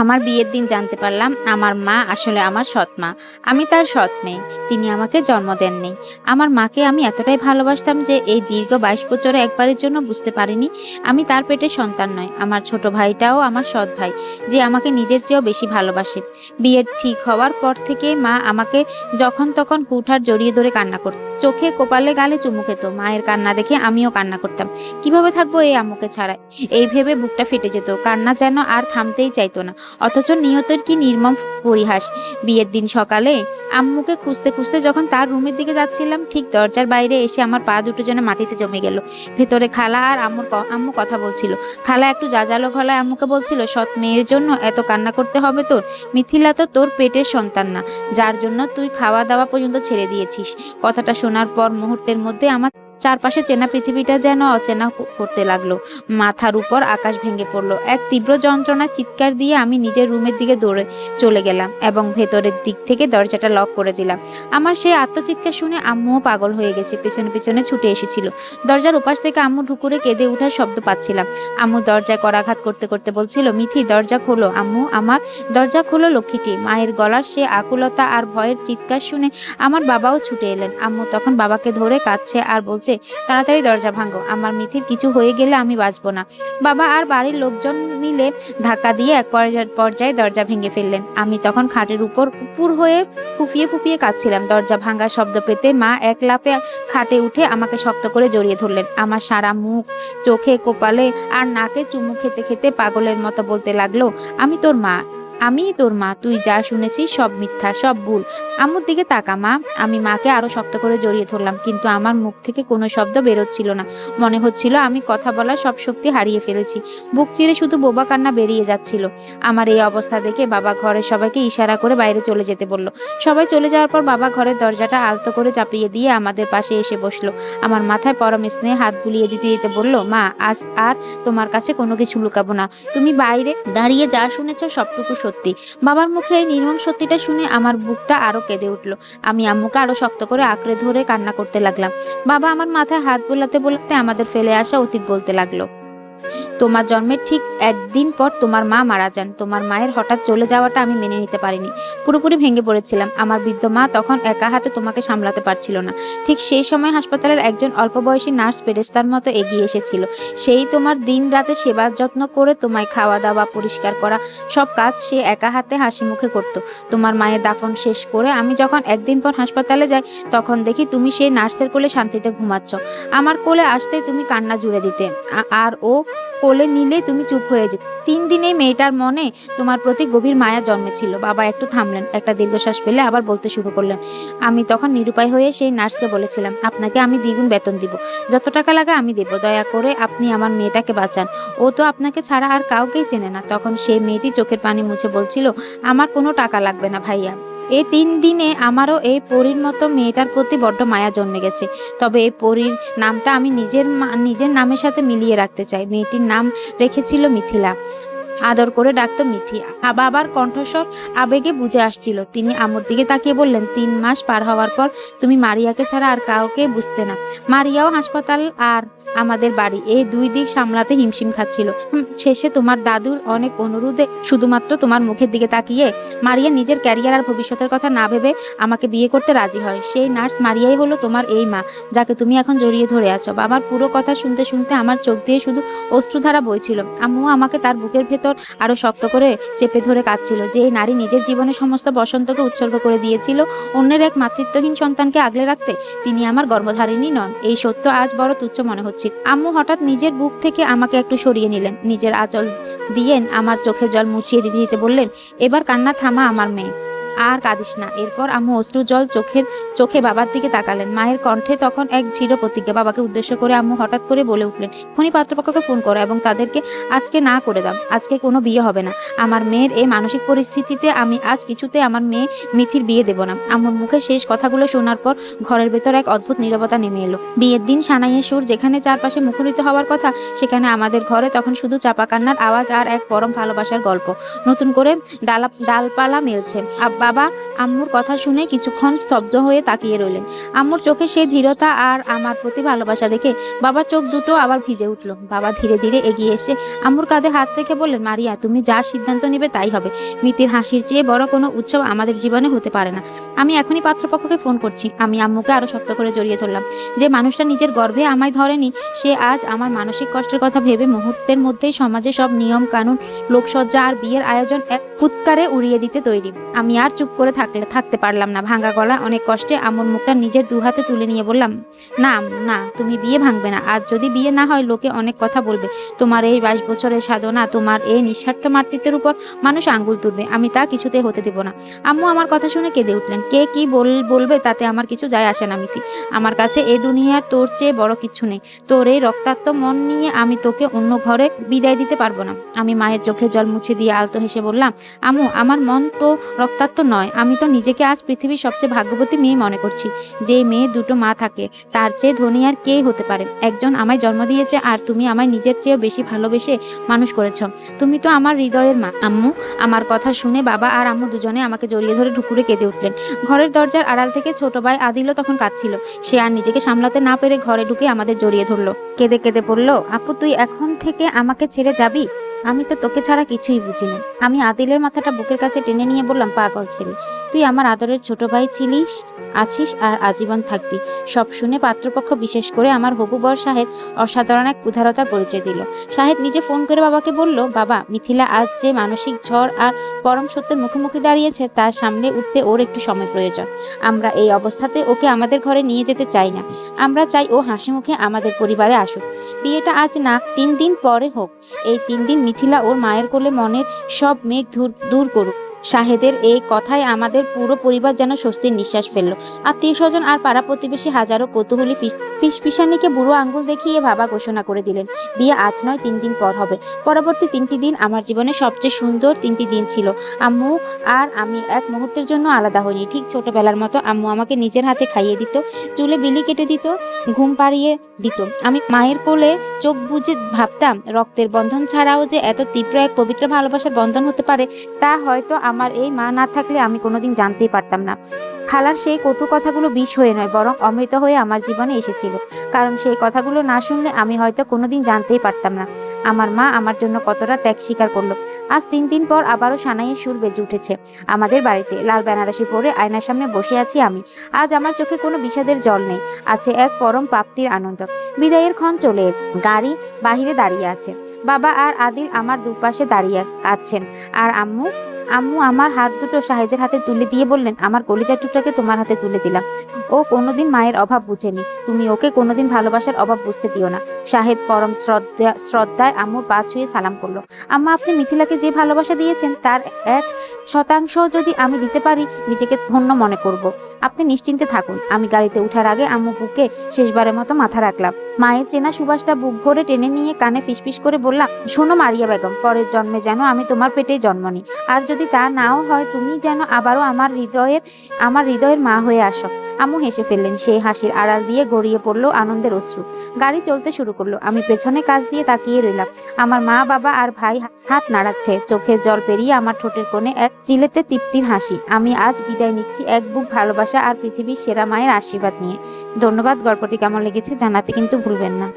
আমার বিয়ের দিন জানতে পারলাম আমার মা আসলে আমার সৎ মা। আমি তার সৎ মেয়ে। তিনি আমাকে জন্ম দেননি। আমার মাকে আমি এতটাই ভালোবাসতাম যে এই দীর্ঘ ২২ বছরে একবারের জন্য বুঝতে পারিনি আমি তার পেটের সন্তান নয়। আমার ছোট ভাইটাও আমার সৎ ভাই, যে আমাকে নিজের চেয়েও বেশি ভালোবাসে। বিয়ের ঠিক হওয়ার পর থেকে মা আমাকে যখন তখন হুটহাট জড়িয়ে ধরে কান্না করত, চোখে কপালে গালে চুমু খেত। মায়ের কান্না দেখে আমিও কান্না করতাম। কিভাবে থাকবো এই আম্মুকে ছাড়া, এই ভেবে বুকটা ফেটে যেত। কান্না যেন আর থামতেই চাইতো না। অথচ নিয়তের কি নির্মম পরিহাস। বিয়ের দিন সকালে আম্মুকে খুঁজতে খুঁজতে যখন তার রুমের দিকে যাচ্ছিলাম, ঠিক দরজার বাইরে এসে আমার পা দুটো যেন মাটিতে জমে গেল। ভেতরে খালা আর আম্মু কথা বলছিল। খালা একটু জাজালো গলায় আম্মুকে বলছিল, সৎ মেয়ের জন্য এত কান্না করতে হবে তোর? মিথিলা তো তোর পেটের সন্তান না, যার জন্য তুই খাওয়া দাওয়া পর্যন্ত ছেড়ে দিয়েছিস। কথাটা শোনার পর মুহূর্তের মধ্যে আমার চারপাশে চেনা পৃথিবীটা যেন অচেনা করতে লাগলো। মাথার উপর আকাশ ভেঙে পড়লো। এক তীব্র যন্ত্রণার চিৎকার দিয়ে আমি নিজের রুমের দিকে দৌড়ে চলে গেলাম এবং ভেতরের দিক থেকে দরজাটা লক করে দিলাম। আমার সেই আত্মচিৎকার শুনে আম্মুও পাগল হয়ে গেছে, পেছনে পেছনে ছুটে এসেছিল। দরজার ওপাশ থেকে আম্মু ঢুকুরে কেঁদে ওঠার শব্দ পাচ্ছিলাম। আম্মু দরজায় করাঘাত করতে করতে বলছিল, মিথি দরজা খোলো আম্মু, আমার দরজা খোলো লক্ষ্মীটি। মায়ের গলার সে আকুলতা আর ভয়ের চিৎকার শুনে আমার বাবাও ছুটে এলেন। আম্মু তখন বাবাকে ধরে কাঁদছে আর বলছে, তাড়াতাড়ি দরজা ভাঙো, আমার মিথির কিছু হয়ে গেলে আমি বাঁচবো না। বাবা আর বাড়ির লোকজন মিলে ধাক্কা দিয়ে এক পর্যায়ে দরজা ভেঙে ফেললেন। আমি তখন খাটের উপর উপুর হয়ে ফুফিয়ে ফুফিয়ে কাঁদছিলাম। দরজা ভাঙার শব্দ পেতে মা এক লাফে খাটে উঠে আমাকে শক্ত করে জড়িয়ে ধরলেন। আমার সারা মুখ, চোখে, কপালে আর নাকে চুমু খেতে খেতে পাগলের মতো বলতে লাগলো, আমি তোর মা, আমিই তোর মা, তুই যা শুনেছিস সব মিথ্যা, সব ভুল। আম্মুর দিকে তাকা মা। আমি মাকে আরো শক্ত করে জড়িয়ে ধরলাম, কিন্তু আমার মুখ থেকে কোনো শব্দ বেরোচ্ছিল না। মনে হচ্ছিল আমি কথা বলার সব শক্তি হারিয়ে ফেলেছি। বুক চিরে শুধু বোবা কান্না বেরিয়ে যাচ্ছিল। আমার এই অবস্থা দেখে বাবা ঘরের সবাইকে ইশারা করে বাইরে চলে যেতে বলল। সবাই চলে যাওয়ার পর বাবা ঘরের দরজাটা আলতো করে চাপিয়ে দিয়ে আমাদের পাশে এসে বসলো। আমার মাথায় পরম স্নেহে হাত বুলিয়ে দিতে দিতে বলল, মা আজ আর তোমার কাছে কোনো কিছু লুকাবো না। তুমি বাইরে দাঁড়িয়ে যা শুনেছ সবটুকু সত্যি। বাবার মুখে এই নির্মম সত্যিটা শুনে আমার বুকটা আরো কেঁদে উঠল। আমি আম্মুকে আরো শক্ত করে আঁকড়ে ধরে কান্না করতে লাগলাম। বাবা আমার মাথায় হাত বোলাতে বোলাতে আমাদের ফেলে আসা অতীত বলতে লাগলো। তোমার জন্মের ঠিক একদিন পর তোমার মা মারা যান। তোমার মায়ের হঠাৎ চলে যাওয়াটা আমি মেনে নিতে পারিনি। পুরোপুরি ভেঙে পড়েছিলাম। আমার বৃদ্ধ মা তখন একা হাতে তোমাকে সামলাতে পারছিল না। ঠিক সেই সময় হাসপাতালের একজন অল্প বয়সী নার্স ফেরেশতার মতো এগিয়ে এসেছিল। সেই তোমার দিন রাতে সেবা যত্ন করে তোমায় খাওয়া দাওয়া, পরিষ্কার করা, সব কাজ সে একা হাতে হাসি মুখে করত। তোমার মায়ের দাফন শেষ করে আমি যখন একদিন পর হাসপাতালে যাই, তখন দেখি তুমি সেই নার্সের কোলে শান্তিতে ঘুমাচ্ছ। আমার কোলে আসতেই তুমি কান্না জুড়ে দিতে, আর ও কোলে নিলে তুমি চুপ হয়ে যেতে। ৩ দিনে মেয়েটার মনে তোমার প্রতি গভীর মায়া জন্মেছিল। বাবা একটু থামলেন, একটা দীর্ঘশ্বাস ফেলে আবার বলতে শুরু করলেন। আমি তখন নিরুপায় হয়ে সেই নার্সকে বলেছিলাম, আপনাকে আমি দ্বিগুণ বেতন দিব, যত টাকা লাগে আমি দেব, দয়া করে আপনি আমার মেয়েটাকে বাঁচান, ও তো আপনাকে ছাড়া আর কাউকেই চেনে না। তখন সেই মেয়েটি চোখের পানি মুছে বলছিল, আমার কোনো টাকা লাগবে না ভাইয়া। এই ৩ দিনে আমারও এই পরীর মতো মেয়েটার প্রতি বড্ড মায়া জন্মে গেছে। তবে এই পরীর নামটা আমি নিজের নামের সাথে মিলিয়ে রাখতে চাই। মেয়েটির নাম রেখেছিল মিথিলা। আদর করে ডাকতো মিথি। বাবার কণ্ঠস্বর আবেগে বুঝে আসছিল। তিনি আম্মুর দিকে তাকিয়ে বললেন, ৩ মাস পার হওয়ার পর তুমি মারিয়াকে ছাড়া আর কাউকে বুঝতে না। মারিয়াও হাসপাতাল আর আমাদের বাড়ি, এই ২ দিক সামলাতে হিমশিম খাচ্ছিল। শেষে তোমার দাদুর অনেক অনুরোধে শুধুমাত্র তোমার মুখের দিকে তাকিয়ে মারিয়া নিজের ক্যারিয়ার আর ভবিষ্যতের কথা না ভেবে আমাকে বিয়ে করতে রাজি হয়। সেই নার্স মারিয়াই হলো তোমার এই মা, যাকে তুমি এখন জড়িয়ে ধরে আছো। বাবার পুরো কথা শুনতে শুনতে আমার চোখ দিয়ে শুধু অশ্রুধারা বইছিল। আম্মু আমাকে তার বুকের ভেতর আরো শক্ত করে চেপে ধরে কাঁদছিল। যে এই নারী নিজের জীবনের সমস্ত বসন্তকে উৎসর্গ করে দিয়েছিল অন্যের এক মাতৃত্বহীন সন্তানকে আগলে রাখতে, তিনি আমার গর্ভধারিণী নন, এই সত্য আজ বড় তুচ্ছ মনে হচ্ছে। আম্মু হঠাৎ নিজের বুক থেকে আমাকে একটু সরিয়ে নিলেন, নিজের আঁচল দিয়ে আমার চোখের জল মুছিয়ে দিতে দিতে বললেন, এবার কান্না থামা আমার মেয়ে, আর কাঁদিস না। এরপর আম্মু অশ্রু জল চোখে বাবার দিকে তাকালেন। মায়ের কণ্ঠে তখন এক দৃঢ় প্রতিজ্ঞা। বাবাকে উদ্দেশ্য করে আম্মু হঠাৎ করে বলে উঠলেন, খনি পাত্রপক্ষকে ফোন করো এবং তাদেরকে আজকে না করে দাও। আজকে কোনো বিয়ে হবে না। আমার মেয়ের এই মানসিক পরিস্থিতিতে আমি আজ কিছুতে আমার মেয়ে মিথির বিয়ে দেব না। আম্মুর মুখে শেষ কথাগুলো শোনার পর ঘরের ভেতর এক অদ্ভুত নীরবতা নেমে এলো। বিয়ের দিন সানাইয়ের সুর যেখানে চারপাশে মুখরিত হওয়ার কথা, সেখানে আমাদের ঘরে তখন শুধু চাপা কান্নার আওয়াজ আর এক পরম ভালোবাসার গল্প নতুন করে ডালপালা মেলছে। আব্বা বাবা আম্মুর কথা শুনে কিছুক্ষণ স্তব্ধ হয়ে তাকিয়ে রইলেন। আম্মুর চোখে সেই ধীরতা আর আমার প্রতি ভালোবাসা দেখে বাবার চোখ দুটো আবার ভিজে উঠল। বাবা ধীরে ধীরে এগিয়ে এসে আম্মুর কাঁধে হাত রেখে বললেন, মারিয়া, তুমি যা সিদ্ধান্ত নিবে তাই হবে। মিতির হাসির চেয়ে বড় কোনো উৎসব আমাদের জীবনে হতে পারে না। আমি এখনই পাত্রপক্ষকে ফোন করছি। আমি আম্মুকে আরো শক্ত করে জড়িয়ে ধরলাম। যে মানুষটা নিজের গর্ভে আমায় ধরেনি, সে আজ আমার মানসিক কষ্টের কথা ভেবে মুহূর্তের মধ্যেই সমাজে সব নিয়ম কানুন, লোকসজ্জা আর বিয়ের আয়োজন এক ফুৎকারে উড়িয়ে দিতে তৈরি। আমি আর চুপ করে থাকতে পারলাম না। ভাঙা গলা অনেক কষ্টে আম্মুর মুখটা নিজের দু হাতে তুলে নিয়ে বললাম, না আম্মু, না, তুমি বিয়ে ভাঙবে না। আজ যদি বিয়ে না হয় লোকে অনেক কথা বলবে। তোমার এই 22 বছরের সাধনা, তোমার এই নিঃস্বার্থ মাতৃত্বের উপর মানুষ আঙ্গুল তুলবে। আমি তা কিছুতে হতে দেব না। আম্মু আমার কথা শুনে কেঁদে উঠলেন। কে কি বলবে তাতে আমার কিছু যায় আসে না মিতি। আমার কাছে এই দুনিয়ার তোর চেয়ে বড় কিছু নেই। তোর এই রক্তাক্ত মন নিয়ে আমি তোকে অন্য ঘরে বিদায় দিতে পারবো না। আমি মায়ের চোখে জল মুছে দিয়ে আলতো হেসে বললাম, আম্মু, আমার মন তো রক্তাক্ত নয়। আমি তো নিজেকে আজ পৃথিবীর সবচেয়ে ভাগ্যবতী মেয়ে মনে করছি। যে মেয়ে দুটো মা থাকে, তার চেয়ে ধনী আর কে হতে পারে। একজন আমায় জন্ম দিয়েছে, আর তুমি আমায় নিজের চেয়েও বেশি ভালোবেসে মানুষ করেছ। তুমি তো আমার হৃদয়ের মা। আম্মু। আমার কথা শুনে বাবা আর আম্মু দুজনে আমাকে জড়িয়ে ধরে ঢুকুরে কেঁদে উঠলেন। ঘরের দরজার আড়াল থেকে ছোট ভাই আদিলও তখন কাঁদছিল। সে আর নিজেকে সামলাতে না পেরে ঘরে ঢুকে আমাদের জড়িয়ে ধরলো। কেঁদে কেঁদে বলল, আপু, তুই এখন থেকে আমাকে ছেড়ে যাবি? আমি তো তোকে ছাড়া কিছুই বুঝি না। আমি আদিলের মাথাটা বুকের কাছে টেনে নিয়ে বললাম, পাগল ছেলে, তুই আমার আদরের ছোট ভাই ছিলিস, আছিস আর আজীবন থাকবি। সব শুনে পাত্রপক্ষ, বিশেষ করে আমার হবু বর শাহেদ, অসাধারণ এক উদারতার পরিচয় দিল। শাহেদ নিজে ফোন করে বাবাকে বলল, বাবা, মিথিলা আজ যে মানসিক ঝড় আর পরম সত্যের মুখোমুখি দাঁড়িয়েছে, তার সামনে উঠতে ওর একটু সময় প্রয়োজন। আমরা এই অবস্থাতে ওকে আমাদের ঘরে নিয়ে যেতে চাই না। আমরা চাই ও হাসি মুখে আমাদের পরিবারে আসুক। বিয়েটা আজ না, 3 দিন পরে হোক। এই 3 দিন মিথিলা ওর মায়ের কোলে মনের সব মেঘ দূর করুক। শাহেদের এই কথায় আমাদের পুরো পরিবার যেন স্বস্তির নিঃশ্বাস ফেলল। আত্মীয় স্বজন আর পাড়া প্রতিবেশী হাজারো কৌতূহলী ফিসফিসানিকে বুড়ো আঙ্গুল দেখিয়ে বাবা ঘোষণা করে দিলেন, বিয়ে আজ নয়, 3 দিন পর হবে। পরবর্তী 3টি দিন আমার জীবনে সবচেয়ে সুন্দর 3টি দিন ছিল। আম্মু আর আমি এক মুহূর্তের জন্য আলাদা হইনি। ঠিক ছোটবেলার মতো আম্মু আমাকে নিজের হাতে খাইয়ে দিত, চুলে বিলি কেটে দিত, ঘুম পাড়িয়ে দিত। আমি মায়ের কোলে চোখ বুজে ভাবতাম, রক্তের বন্ধন ছাড়াও যে এত তীব্র এক পবিত্র ভালোবাসার বন্ধন হতে পারে, তা হয়তো আমার এই মা না থাকলে আমি কোনোদিন জানতেই পারতাম না। খালার সেই কটু কথাগুলো বিষ হয়ে নয়, বরং অমৃত হয়ে আমার জীবনে এসেছিল। কারণ সেই কথাগুলো না শুনলে আমি হয়তো কোনোদিন জানতেই পারতাম না আমার মা আমার জন্য কতটা ত্যাগ স্বীকার করলো। আজ 3 দিন পর আবারও সানাইয়ের সুর বেজে উঠেছে আমাদের বাড়িতে। লাল বেনারসি পরে আয়নার সামনে বসে আছি আমি। আজ আমার চোখে কোনো বিষাদের জল নেই, আছে এক পরম প্রাপ্তির আনন্দ। বিদায়ের ক্ষণ চলে এলো। গাড়ি বাহিরে দাঁড়িয়ে আছে। বাবা আর আদিল আমার দুপাশে দাঁড়িয়ে কাঁদছেন। আর আম্মু আম্মু আমার হাত দুটো শাহেদের হাতে তুলে দিয়ে বললেন, আমার কলিজার টুকটাকে তোমার হাতে তুলে দিলাম। ও কোনোদিন মায়ের অভাব বুঝেনি, তুমি ওকে কোনোদিন ভালোবাসার অভাব বুঝতে দিও না। শাহেদ পরম শ্রদ্ধায় আম্মুর পা ছুঁয়ে সালাম করলো। আম্মা, আপনি মিথিলাকে যে ভালোবাসা দিয়েছেন, তার 1% যদি আমি দিতে পারি, নিজেকে ধন্য মনে করব। আপনি নিশ্চিন্তে থাকুন। আমি গাড়িতে উঠার আগে আম্মু বুকে শেষবারের মতো মাথা রাখলাম। মায়ের চেনা সুবাসটা বুক ভরে টেনে নিয়ে কানে ফিসফিস করে বললাম, শোনো মারিয়া বেগম, পরের জন্মে যেন আমি তোমার পেটেই জন্ম নিই। আর যদি তা নাও হয়, তুমি যেন আবারও আমার হৃদয়ের মা হয়ে আসো। আম্মু হেসে ফেললেন। সেই হাসির আড়াল দিয়ে গড়িয়ে পড়লো আনন্দের অশ্রু। গাড়ি চলতে শুরু করলো। আমি পেছনে কাজ দিয়ে তাকিয়ে রইলাম। আমার মা, বাবা আর ভাই হাত নাড়াচ্ছে। চোখের জল পেরিয়ে আমার ঠোঁটের কোণে এক চিলেতে তৃপ্তির হাসি। আমি আজ বিদায় নিচ্ছি এক বুক ভালোবাসা আর পৃথিবীর সেরা মায়ের আশীর্বাদ নিয়ে। ধন্যবাদ। গল্পটি কেমন লেগেছে জানাতে কিন্তু ভুলবেন না।